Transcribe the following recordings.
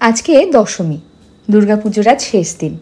আজকে দশমী, দুর্গাপুজোর আজ শেষ দিন।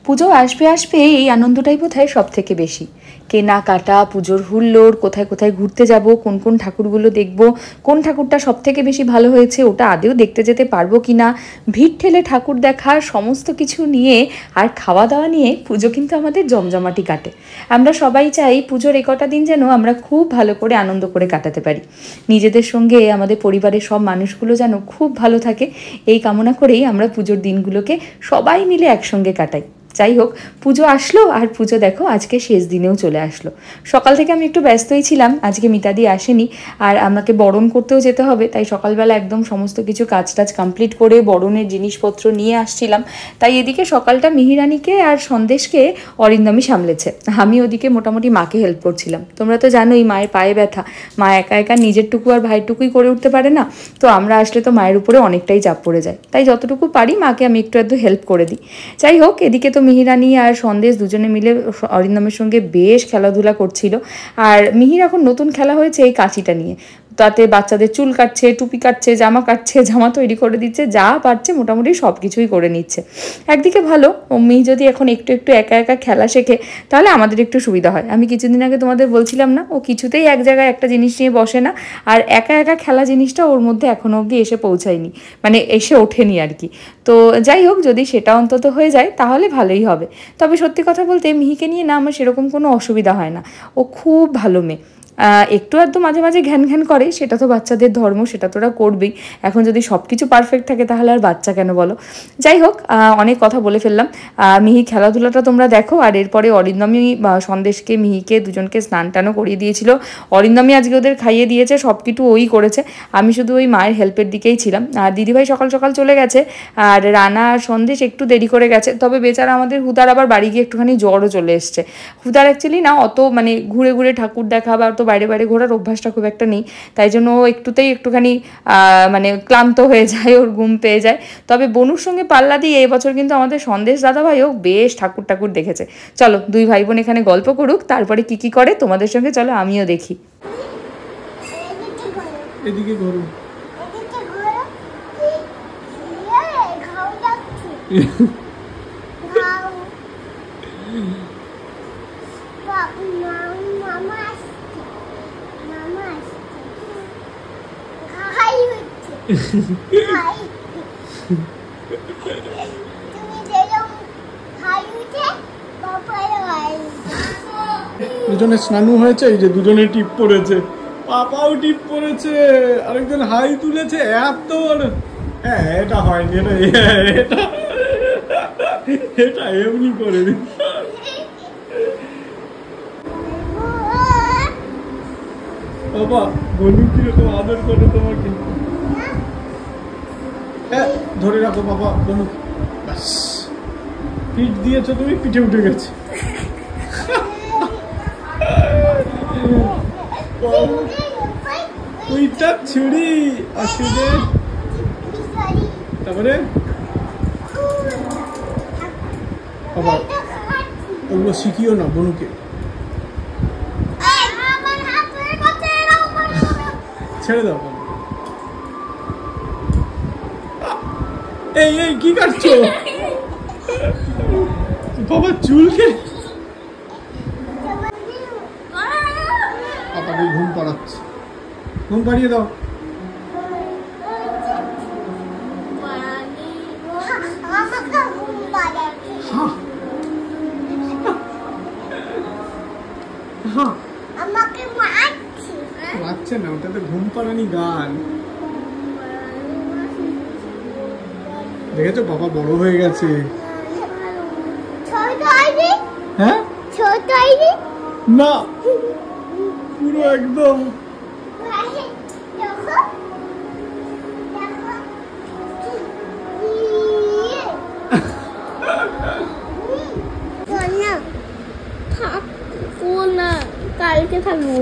পুজো আসবে আসবে এই আনন্দটাই বোধহয় সব থেকে বেশি। কেনাকাটা, পুজোর হুল্লোড়, কোথায় কোথায় ঘুরতে যাব, কোন কোন ঠাকুরগুলো দেখব, কোন ঠাকুরটা সব থেকে বেশি ভালো হয়েছে, ওটা আদেও দেখতে যেতে পারবো কি না, ভিড় ঠেলে ঠাকুর দেখার সমস্ত কিছু নিয়ে আর খাওয়া দাওয়া নিয়ে পুজো কিন্তু আমাদের জমজমাটি কাটে। আমরা সবাই চাই পুজোর এ কটা দিন যেন আমরা খুব ভালো করে আনন্দ করে কাটাতে পারি, নিজেদের সঙ্গে আমাদের পরিবারের সব মানুষগুলো যেন খুব ভালো থাকে, এই কামনা করেই আমরা পুজোর দিনগুলোকে সবাই মিলে একসঙ্গে কাটাই। যাই হোক, পুজো আসলো আর পুজো দেখো আজকে শেষ দিনেও চলে আসলো। সকাল থেকে আমি একটু ব্যস্তই ছিলাম, আজকে মিতাদি আসেনি আর আমাকে বরণ করতেও যেতে হবে, তাই সকালবেলা একদম সমস্ত কিছু কাজ টাজ কমপ্লিট করে বরণের জিনিসপত্র নিয়ে আসছিলাম। তাই এদিকে সকালটা মিহিরানিকে আর সন্দেশকে অরিন্দমই সামলেছে, আমি ওদিকে মোটামুটি মাকে হেল্প করছিলাম। তোমরা তো জানোই মায়ের পায়ে ব্যথা, মা একা একা নিজেরটুকু আর ভাইটুকুই করে উঠতে পারে না, তো আমরা আসলে তো মায়ের উপরে অনেকটাই চাপ পড়ে যায়, তাই যতটুকু পারি মাকে আমি একটু একটু হেল্প করে দিই। যাই হোক, এদিকে তো মিহিরানি আর সন্দেশ দুজনে মিলে অরিন্দমের সঙ্গে বেশ খেলাধুলা করছিল। আর মিহির এখন নতুন খেলা হয়েছে এই কাঁচিটা নিয়ে, তাতে বাচ্চাদের চুল কাটছে, টুপি কাটছে, জামা কাটছে, জামা তৈরি করে দিচ্ছে, যা পারছে মোটামুটি সব কিছুই করে নিচ্ছে। একদিকে ভালো, মিহি যদি এখন একটু একটু একা একা খেলা শেখে তাহলে আমাদের একটু সুবিধা হয়। আমি কিছুদিন আগে তোমাদের বলছিলাম না, ও কিছুতেই এক জায়গায় একটা জিনিস নিয়ে বসে না, আর একা একা খেলা জিনিসটা ওর মধ্যে এখনও অবধি এসে পৌঁছায়নি, মানে এসে ওঠেনি আর কি। তো যাই হোক, যদি সেটা অন্তত হয়ে যায় তাহলে ভালোই হবে। তবে সত্যি কথা বলতে মিহিকে নিয়ে না আমার সেরকম কোনো অসুবিধা হয় না, ও খুব ভালো মেয়ে। একটু আধটু মাঝে মাঝে ঘ্যান ঘ্যান করে, সেটা তো বাচ্চাদের ধর্ম, সেটা তো ওরা করবেই। এখন যদি সব কিছু পারফেক্ট থাকে তাহলে আর বাচ্চা কেন বলো। যাই হোক, অনেক কথা বলে ফেললাম। মিহি খেলাধুলাটা তোমরা দেখো, আর এরপরে অরিন্দমী সন্দেশকে মিহিকে দুজনকে স্নান টানও করিয়ে দিয়েছিল। অরিন্দমী আজকে ওদের খাইয়ে দিয়েছে, সব কিছু ওই করেছে, আমি শুধু ওই মায়ের হেল্পের দিকেই ছিলাম। আর দিদিভাই সকাল সকাল চলে গেছে, আর রানা আর সন্দেশ একটু দেরি করে গেছে। তবে বেচারা আমাদের হুদার আবার বাড়ি গিয়ে একটুখানি জ্বরও চলে এসছে। হুদার অ্যাকচুয়ালি না অত মানে ঘুরে ঘুরে ঠাকুর দেখা বা তো বাইরে বাইরে ঘোরার অভ্যাসটা খুব একটা নেই, তাই জন্য ও একটুতেই একটুখানি মানে ক্লান্ত হয়ে যায়, ওর ঘুম পেয়ে যায়। তবে বনুর সঙ্গে পাল্লা দিয়ে এবছর কিন্তু আমাদের সন্দেশ দাদাভাইও বেশ ঠাকুর ঠাকুর দেখেছে। চলো দুই ভাই বোন এখানে গল্প করুক, তারপরে কি কি করে তোমাদের সঙ্গে চলো আমিও দেখি। এদিকে ঘোরো। দুজনে স্নানু হয়েছে, এই যে দুজনে টিপ পড়েছে, পাপাও টিপ পড়েছে, আরেকজন হাই তুলেছে, এত হ্যাঁ এটা হয়নি, এটা এটা এমনি করে দিন। বাবা বলু কিরকম আদর করে তোমাকে, হ্যাঁ ধরে রাখো বাবা বলু, ব্যাস পিঠ দিয়েছো তুমি, পিঠে উঠে গেছে। ওইটা ছুরি আসলে, তারপরে বাবা ওগুলো শিখিও না বনুকে, ছেড়ে দাও। এই এই কি কাটছো বাবা, চুলকে পাপাকে ঘুম পাড়াচ্ছে, ঘুম পাড়িয়ে দাও। মারছে না, ওটাতে ঘুম পাড়ানি গান। দেখেছো বাবা বড় হয়ে গেছে, হ্যাঁ না পুরো একদম। কালকে থাকবো,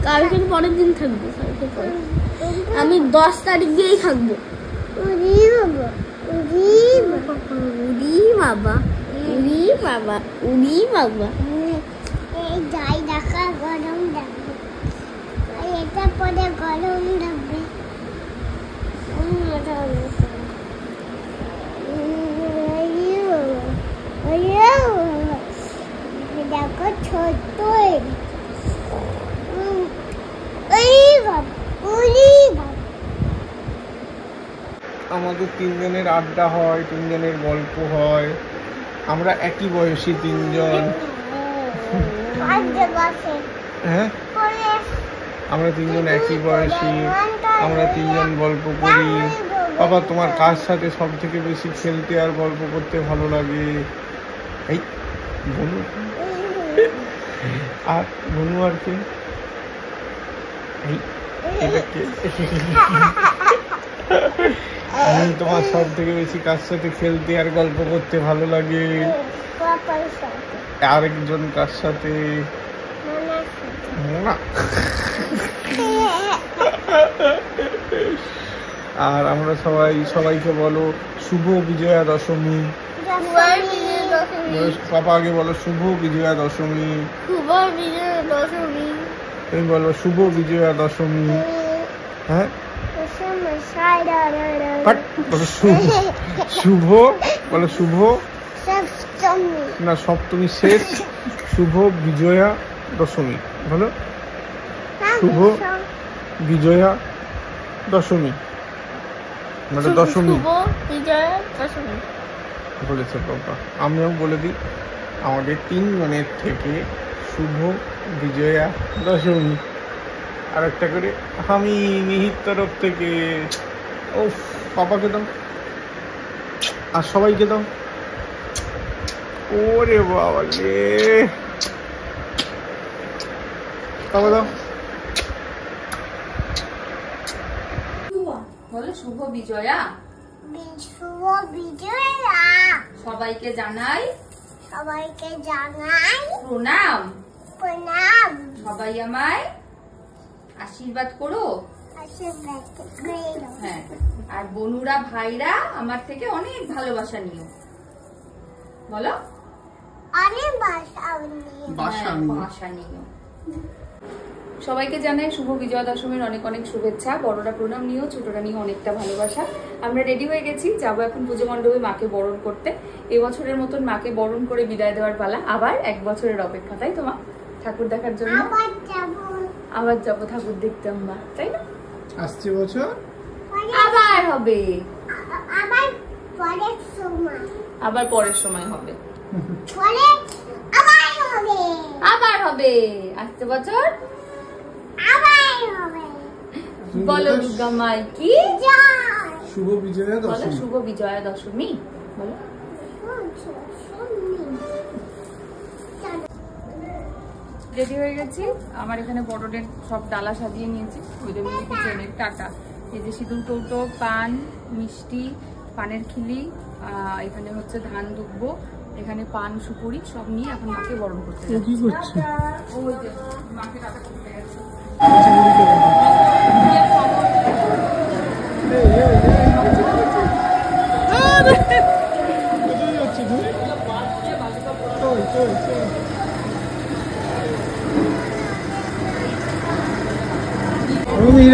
কালকের পরের দিন থাকবো, কালকে পরে আমি 10 তারিখ দিয়েই থাকবো। উড়ি বাবা, উড়ি বাবা, উড়ি বাবা। এই যাই দেখা গরম লাগবে, এটা পরে গরম লাগবে। আমাদের তিনজনের আড্ডা হয়, তিনজনের গল্প হয়। আমরা একই বয়সী তিনজন। হ্যাঁ, আমরা তিনজন একই বয়সী, আমরা তিনজন গল্প করি। বাবা, তোমার কার সাথে সব থেকে বেশি খেলতে আর গল্প করতে ভালো লাগে? এই বনু আর বনু আর কে? এই এটা কে? আমি তোমার সব থেকে বেশি কার সাথে খেলতে আর গল্প করতে ভালো লাগে? আরেকজন কার সাথে? না। আর আমরা সবাইকে বলো শুভ বিজয়া দশমী। পাপা আগে বলো শুভ বিজয়া দশমী। তুমি বলো শুভ বিজয়া দশমী। হ্যাঁ, বলো শুভ, বলো শুভ না, সপ্তমী শেষ, শুভ বিজয়া দশমী। বলো শুভ বিজয়া দশমী, মানে দশমী বলেছে বাবা। আমিও বলে দিই, আমাদের তিনজনের থেকে শুভ বিজয়া দশমী। আর একটা করে আমি মিহির তরফ থেকে। ও পাপাকে দাও আর সবাইকে দাও। ওরে বাবা রে, বাবা দাও। বলো শুভ বিজয়া। শুভ বিজয়া। সবাইকে জানাই প্রণাম। সবাই আমায় আশীর্বাদ করো। হ্যাঁ, আর বনুরা ভাইরা আমার থেকে অনেক ভালোবাসা নিও। বলো অনেক ভাষা নিও। সবাইকে জানাই শুভ বিজয়া দশমীর অনেক অনেক শুভেচ্ছা। বড়রা প্রণাম নিও, ছোটরা নিও অনেকটা ভালোবাসা। আমরা রেডি হয়ে গেছি, যাবো এখন পুজো মণ্ডপে মাকে বরণ করতে। এবছরের মতন মাকে বরণ করে বিদায় দেওয়ার পালা। আবার এক বছরের অপেক্ষা, তাই তো মা? ঠাকুর দেখার জন্য আবার যাবো ঠাকুর দেখতে আমরা, তাই না? আসছে বছর আবার হবে, আবার পরের সময় হবে, আবার হবে আসছে বছর বলো দুর্গা মাই কি শুভ বিজয়া দশমী। বলো শুভ বিজয়া দশমী। বলো রেডি হয়ে গেছি। আমার এখানে বড়দের সব ডালা সাজিয়ে নিয়েছি। ওই যে মিনি টাটা, এই যে সিঁদুর কৌটো, পান, মিষ্টি, পানের খিলি, এখানে হচ্ছে ধান দুব্বো, এখানে পান সুপুরি সব নিয়ে এখন মাকে বরণ করতে যাচ্ছি। কি করছে? ওই যে মাকে টাটা করতে গেছে।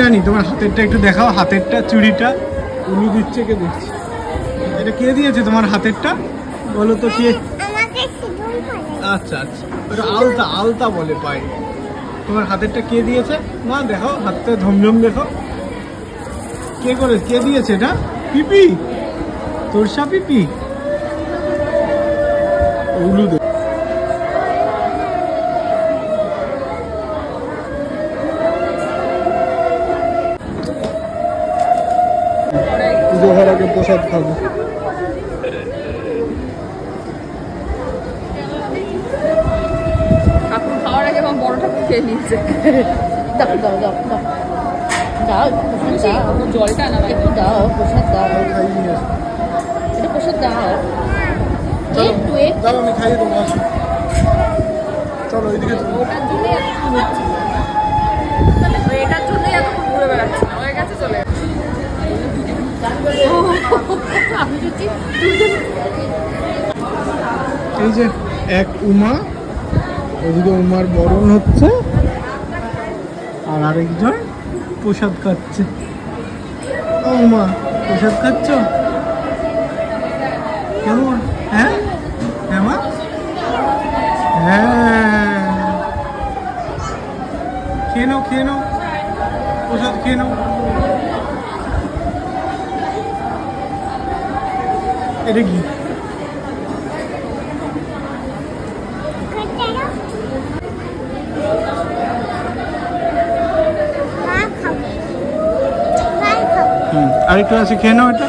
রানী, তোমার হাতেরটা একটু দেখাও। হাতেরটা, চুড়িটা উনি দিচ্ছে, কে দিচ্ছে? এটা কে দিয়েছে তোমার হাতেরটা? বলো তো কে? আচ্ছা আচ্ছা, ওটা আলতা, আলতা বলে পাই। তোমার হাতেরটা কে দিয়েছে মা? দেখো হাতটা ঝমঝম, দেখো কে করে, কে দিয়েছে এটা? পিপি, তোরসা পিপি। উলু দে পুজো হওয়ার আগে প্রসাদ খাবো। ঠাকুর খাওয়ার আগে এবং বড় ঠাকুর খেয়ে নিচ্ছে। দাও দাও দাও দাও দাও জলটা না একটু দাও, প্রসাদ দাও। খাইয়ে নিয়ে আসো, এটা প্রসাদ দাও একটু একটু। দাও আমি খাইয়ে দেবো, আসো চলো ওইদিকে। ওটার জন্যই এতক্ষণ ঘুরছি, এটার জন্যই এতক্ষণ ঘুরে বেড়াচ্ছি। হয়ে গেছে, চলে যাচ্ছে। আমি যদি এই যে এক উমা, ওদিকে উমার বরণ হচ্ছে আর আরেকজন প্রসাদ খাচ্ছে। ও উমা, প্রসাদ খাচ্ছ কেমন? হ্যাঁ হ্যাঁ মা, হ্যাঁ খেয়ে নাও, খেয়ে নাও প্রসাদ, খেয়ে নাও। এটা কি? আরেকটু আছে, খেয়ে নাও এটা।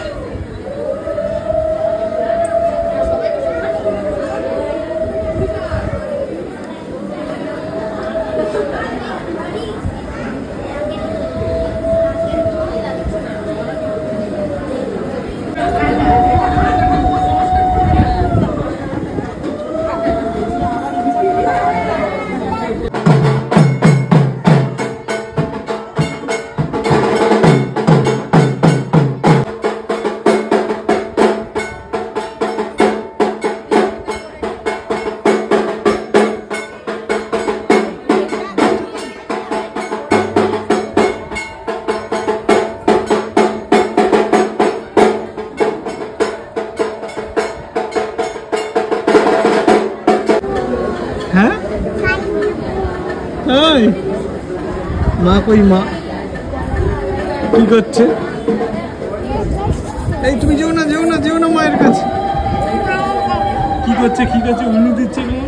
হ্যাঁ, মা কই? মা কি করছে? এই তুমি যেও না, যেও না, যেও না মায়ের কাছে। কি করছে, কি করছে? উনু দিচ্ছে কি?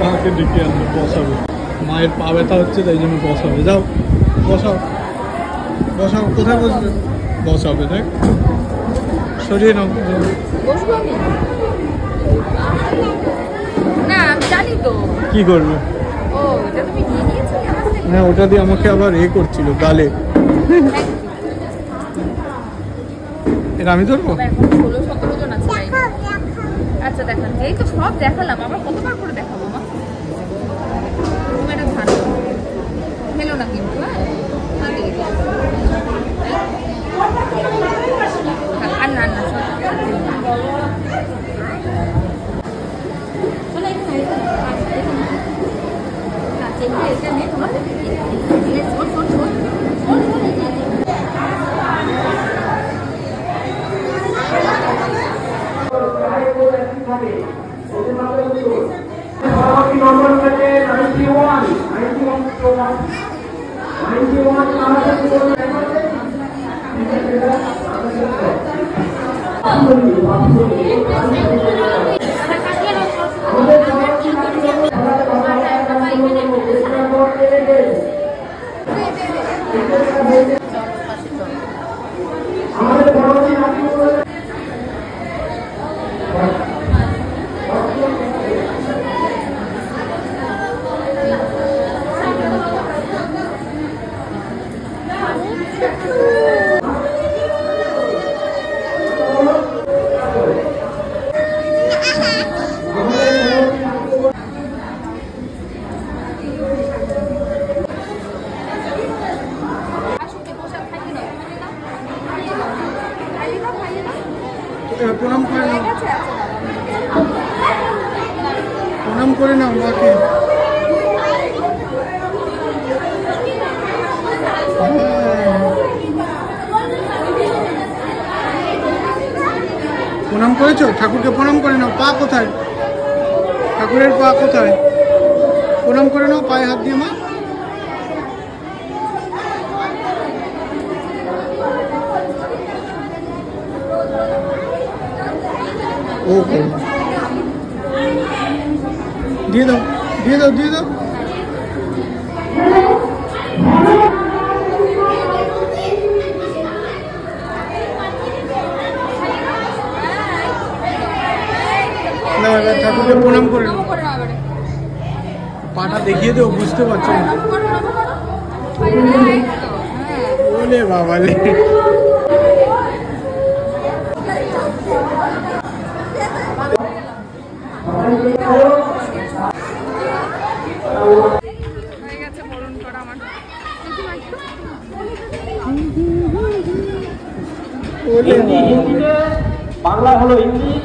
মাকে ডেকে আনবে, বসাবে। মায়ের পা ব্যথা হচ্ছে, তাই জন্য বসাবে। যাও বসাও, বসাও। কোথায় বসবে? বসাবে, দেখ সরিয়ে নাও। না আমি জানি তো কি করবে। হ্যাঁ, ওটা দিয়ে আমাকে আবার করছিল গালে। এটা আমি ধরবো? 16-17 জন আছে। আচ্ছা দেখান, এই তো সব দেখালাম, আবার কতবার করে দেখাবো মা? তুমি এটা ধান খেলো না কিন্তু। আর না না প্রণাম করে নাও মাকে। প্রণাম করেছো? ঠাকুরকে প্রণাম করে নাও। পা কোথায়? ঠাকুরের পা কোথায়? প্রণাম করে নাও পায়ে হাত দিয়ে মা। ও দিয়ে দাও, দিয়ে দাও, দিয়ে দাও। না ঠাকুরকে প্রণাম করে নাও। পাটা দেখিয়ে দেও, বুঝতে পারছো না। ওলে বাবা লে। বাংলা হলো ইংলিশ।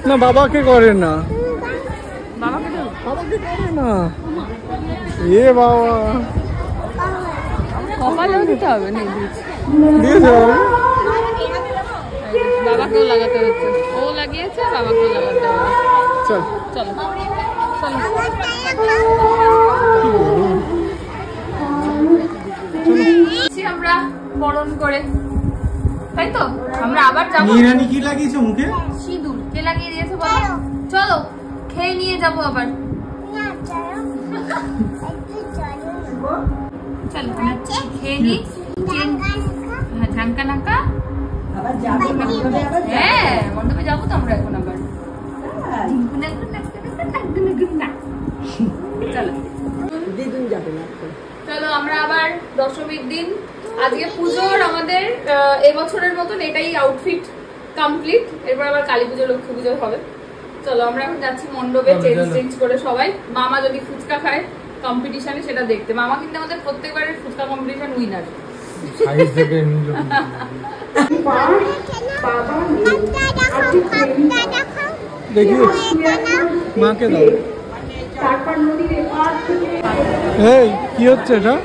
না বাবাকে করে না, বাবাকে করে না। এ বাবা কপালেও দিতে হবে না, দিয়েছে বাবাকেও লাগাতে হচ্ছে। ও লাগিয়েছে, বাবাকেও লাগাতে হবে। চল চলো আমরা বরণ করে, তাই তো আমরা আবার যাবো। নিরানি কি লাগিয়েছে মুখে? সিঁদুর। কে লাগিয়ে দিয়েছে বলো? চলো খেয়ে নিয়ে যাবো আবার। চলো খেয়ে নি। হ্যাঁ ঝাঙ্কা নাকা। হ্যাঁ মণ্ডপে যাবো তো আমরা এখন আবার। চলো চলো আমরা আবার দশমীর দিন। আজকে পুজোর আমাদের এবছরের মতন এটাই আউটফিট কমপ্লিট। এরপর আবার কালী পুজো, লক্ষ্মী পুজো হবে। চলো আমরা এখন যাচ্ছি মণ্ডপে চেঞ্জ করে সবাই। মামা যদি ফুচকা খায় কম্পিটিশনে সেটা দেখতে। মামা কিন্তু আমাদের প্রত্যেকবারের ফুচকা কম্পিটিশন উইনার। দেখি মাকে দাও। এই কি হচ্ছে এটা?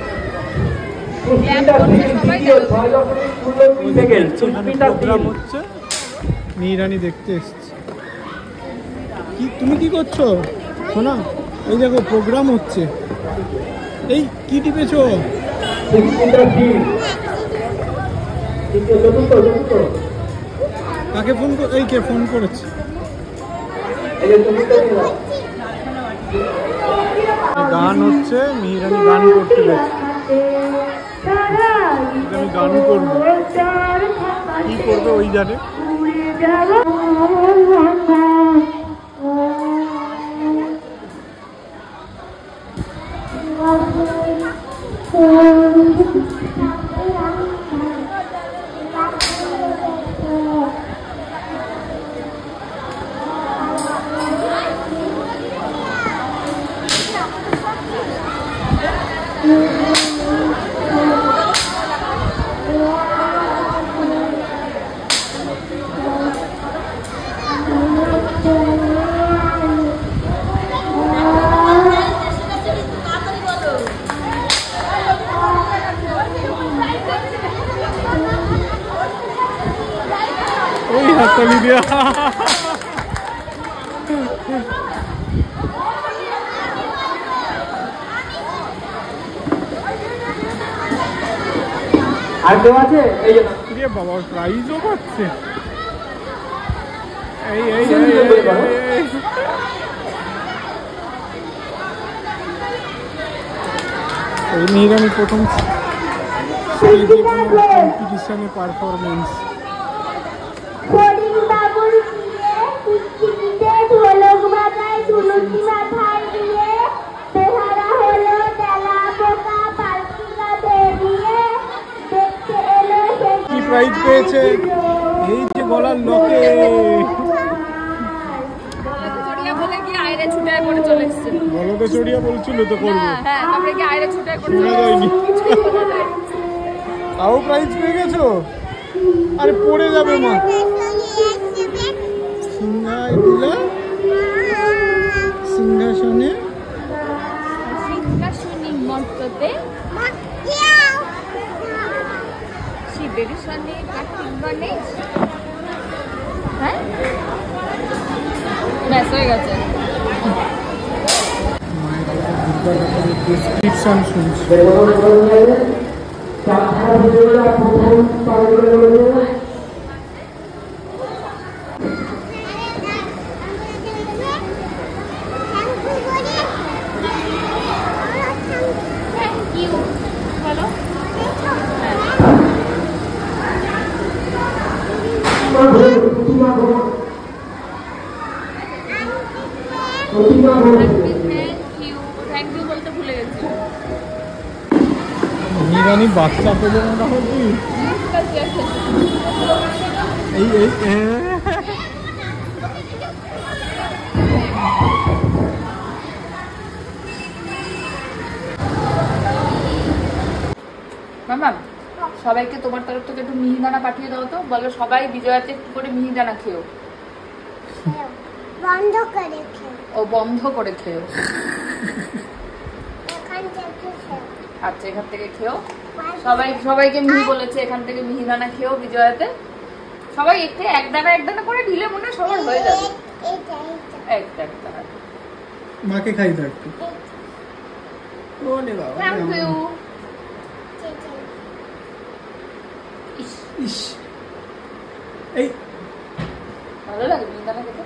প্রোগ্রাম হচ্ছে, নিরানি দেখতে এসছে। কি তুমি কি করছো শোনা? এই দেখো প্রোগ্রাম হচ্ছে। এই কি টিপেছো? কাকে ফোন? এই কে ফোন করেছে? গান হচ্ছে, মিহিরানি গান করতে গেছে। আমি গান করবো, কি করবে ওই জানে। ওই হাততালি দিয়া আর কেউ আছে? এই যে রে বাবা প্রাইজও পাচ্ছে। এই মেয়েরানি প্রথম কম্পিটিশনে পারফরমেন্স। কি প্রাইজ পেয়েছে? এই যে গলার লকে। বলতে চড়িয়া বলছিল তো করবো, শোনা যায়নি। তাও প্রাইজ পেয়ে গেছো? আরে পড়ে যাবে মা। সিংহাসনে শিবের সনে কার্তিক গণেশ। হ্যাঁ ব্যাস হয়ে গেছে। ডেসক্রিপশন শুনছি। নিরানি বাচ্চা পেলে মোটামুটি এই মামা সবাইকে তোমার তরফ থেকে একটু মিহিদানা পাঠিয়ে দাও তো। বলো সবাই বিজয়াতে একটু করে মিহিদানা খেও। বন্ধ করে খেও। ও বন্ধ করে খেও। এখান থেকে খেও। আচ্ছা এখান থেকে খেও। সবাইকে মিহি বলেছে এখান থেকে মিহিদানা খেও বিজয়াতে। সবাই একটু এক দানা করে দিলে মনে হয় সবার হয়ে যাবে। একটা মাকে খাই থাকতো। ওরে বাবা থ্যাংক ইউ। ইস এই ভালো লাগে মিহিদানা খেতে।